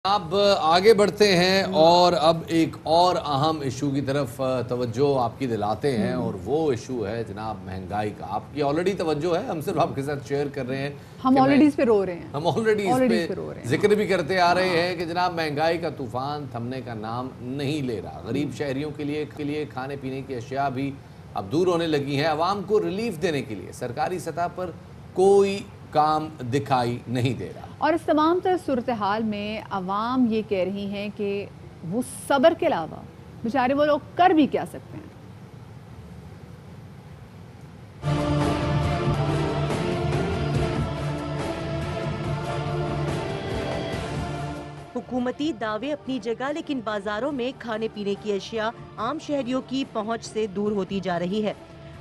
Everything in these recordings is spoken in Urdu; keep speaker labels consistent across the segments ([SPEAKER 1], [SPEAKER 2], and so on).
[SPEAKER 1] اب آگے بڑھتے ہیں اور اب ایک اور اہم ایشو کی طرف توجہ آپ کی دلاتے ہیں اور وہ ایشو ہے جناب مہنگائی کا۔ آپ کی آلریڈی توجہ ہے، ہم صرف آپ کے ساتھ شیئر کر رہے ہیں،
[SPEAKER 2] ہم آلریڈی اس پہ رو رہے ہیں،
[SPEAKER 1] ہم آلریڈی اس پہ ذکر بھی کرتے آ رہے ہیں کہ جناب مہنگائی کا طوفان تھمنے کا نام نہیں لے رہا۔ غریب شہریوں کے لیے کھانے پینے کی اشیاء بھی اب دور ہونے لگی ہیں۔ عوام کو ریلیف دینے کے لیے سرکاری سطح پر کوئی کام دکھائی نہیں دے رہا۔
[SPEAKER 2] اور اس تمام تر صورتحال میں عوام یہ کہہ رہی ہیں کہ وہ صبر کے علاوہ بیچارے وہ لوگ کر بھی کیا سکتے ہیں۔
[SPEAKER 3] حکومتی دعوے اپنی جگہ، لیکن بازاروں میں کھانے پینے کی اشیاء عام شہریوں کی پہنچ سے دور ہوتی جا رہی ہے۔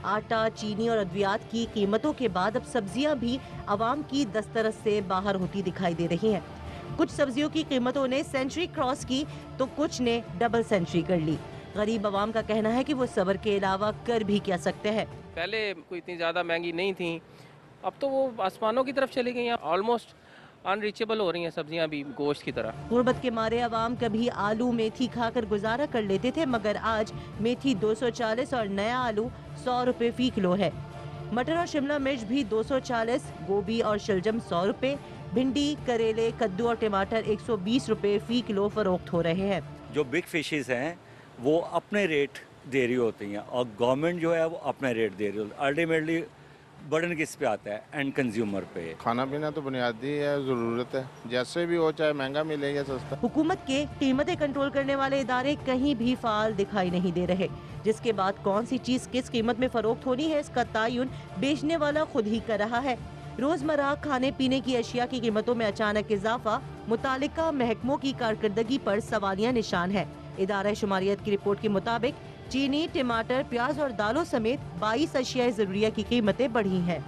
[SPEAKER 3] آٹا، چینی اور ادویات کی قیمتوں کے بعد اب سبزیاں بھی عوام کی دسترس سے باہر ہوتی دکھائی دے رہی ہیں۔ کچھ سبزیوں کی قیمتوں نے سینچری کراس کی تو کچھ نے ڈبل سینچری کر لی۔ غریب عوام کا کہنا ہے کہ وہ صبر کے علاوہ کر بھی کیا سکتے ہیں۔
[SPEAKER 4] پہلے کوئی اتنی زیادہ مہنگی نہیں تھیں، اب تو وہ آسمانوں کی طرف چلی گئی ہیں، آلموسٹ انریچیبل ہو رہی ہیں سبزیاں بھی گوشت کی طرح۔
[SPEAKER 3] غربت کے مارے عوام کبھی آلو میتھی کھا کر گزارا کر لیتے تھے، مگر آج میتھی 240 اور نیا آلو 100 روپے فی کلو ہے۔ مٹر اور شملہ مرچ بھی 240، گوبھی اور شلجم 100 روپے، بھنڈی، کریلے، کدو اور ٹماٹر 120 روپے فی کلو فروخت ہو رہے ہیں۔
[SPEAKER 5] جو بگ فشز ہیں وہ اپنے ریٹ دے رہی ہوتی ہیں اور گورنمنٹ جو ہے وہ اپنے ریٹ دے رہی ہوتی ہے۔ الٹیمیٹلی برڈن کس پہ آتا ہے؟ اینڈ کنزیومر پہ۔
[SPEAKER 6] کھانا پینا تو بنیادی ہے، ضرورت ہے، جیسے بھی ہو، چاہے مہنگا ملے یا سستا۔
[SPEAKER 3] حکومت کے قیمتیں کنٹرول کرنے والے ادارے کہیں بھی فعال دکھائی نہیں دے رہے، جس کے بعد کون سی چیز کس قیمت میں فروخت ہونی ہے اس کا تعین بیچنے والا خود ہی کر رہا ہے۔ روزمرہ کھانے پینے کی اشیاء کی قیمتوں میں اچانک اضافہ متعلقہ محکموں کی کارکردگی پر سوالیہ نشان ہے۔ ادارہ شماریات کی رپورٹ کے مطابق چینی، ٹماٹر، پیاز اور دالوں سمیت 22 اشیاء ضروریہ کی قیمتیں بڑھی ہیں۔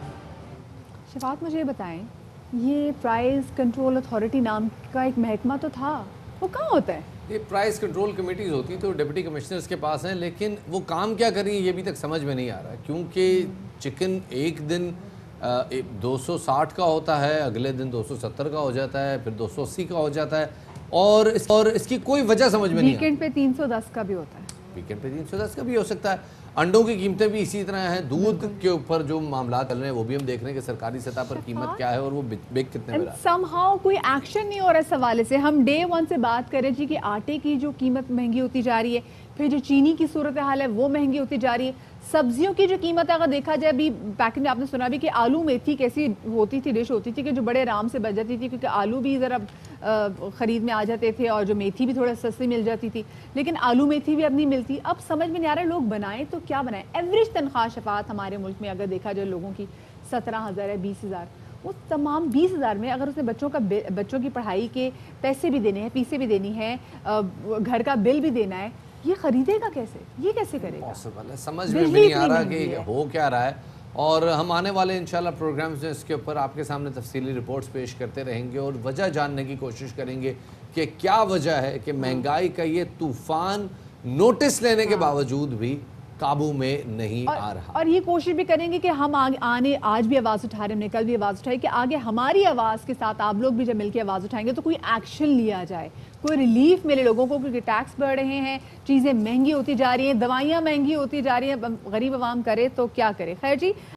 [SPEAKER 2] شفاعت مجھے بتائیں، یہ پرائز کنٹرول اتھارٹی نام کا ایک محکمہ تو تھا، وہ کہاں ہوتا ہے؟
[SPEAKER 1] یہ پرائز کنٹرول کمیٹیز ہوتی تو ڈپٹی کمشنرز کے پاس ہیں، لیکن وہ کام کیا کریں یہ بھی تک سمجھ میں نہیں آ رہا، کیونکہ چکن ایک دن 260 کا ہوتا ہے، اگلے دن 270 کا ہو جاتا ہے، پھر 280 کا ہو جاتا ہے، اور اس کی کوئی وجہ سمجھ میں نہیں آتی۔
[SPEAKER 2] ویکنڈ پہ 310 کا بھی ہوتا ہے،
[SPEAKER 1] ویکنڈ پہ 310 کا بھی ہو سکتا ہے۔ انڈوں کی قیمتیں بھی اسی طرح ہیں، دودھ کے اوپر جو معاملات چل رہے ہیں وہ بھی ہم دیکھ رہے ہیں کہ سرکاری سطح پر قیمت کیا ہے اور وہ بک کتنے میں رہا ہے۔
[SPEAKER 2] سم ہاؤ کوئی ایکشن نہیں ہو رہا اس حوالے سے۔ ہم ڈے ون سے بات کریں جی کہ آٹے کی جو قیمت مہنگی ہوتی جا رہی ہے، پھر جو چینی کی صورتحال ہے وہ مہنگی ہوتی جا رہی ہے، سبزیوں کی جو قیمت ہے اگر دیکھا جائے، ابھی پیکنگ میں آپ نے سنا بھی کہ آلو میتھی کیسی ہوتی تھی، ڈش ہوتی تھی کہ جو بڑے آرام سے بچ جاتی تھی، کیونکہ آلو بھی ذرا خرید میں آ جاتے تھے اور جو میتھی بھی تھوڑا سستی مل جاتی تھی، لیکن آلو میتھی بھی اب نہیں ملتی۔ اب سمجھ میں نہیں آ رہا ہے لوگ بنائیں تو کیا بنائیں۔ ایوریج تنخواہ شفاعت ہمارے ملک میں اگر دیکھا جائے لوگوں کی 17,000 ہے، 20,000، وہ تمام 20,000 میں اگر اس نے بچوں کی پڑھائی کے پیسے بھی دینے ہیں، فیسیں بھی دینی ہیں، گھر کا بل بھی دینا ہے، یہ خریدے گا کیسے؟ یہ کیسے کرے گا؟
[SPEAKER 1] پاسبل ہے، سمجھ میں بھی نہیں آ رہا کہ ہو کیا رہا ہے، اور ہم آنے والے انشاءاللہ پروگرامز میں اس کے اوپر آپ کے سامنے تفصیلی رپورٹس پیش کرتے رہیں گے اور وجہ جاننے کی کوشش کریں گے کہ کیا وجہ ہے کہ مہنگائی کا یہ طوفان نوٹس لینے کے باوجود بھی قابو میں نہیں آ رہا۔
[SPEAKER 2] اور یہ کوشش بھی کریں گے کہ ہم آج بھی آواز اٹھا رہے ہیں، ہم نے کل بھی آواز اٹھائی کہ آگے ہماری آواز کے ساتھ آپ لوگ بھی جب مل کے آواز اٹھائیں گے تو کوئی ایکشن لیا جائے، کوئی ریلیف ملے لوگوں کو، کیونکہ ٹیکس بڑھ رہے ہیں، چیزیں مہنگی ہوتی جا رہی ہیں، دوائیاں مہنگی ہوتی جا رہی ہیں، غریب عوام کرے تو کیا کرے۔ خیر جی۔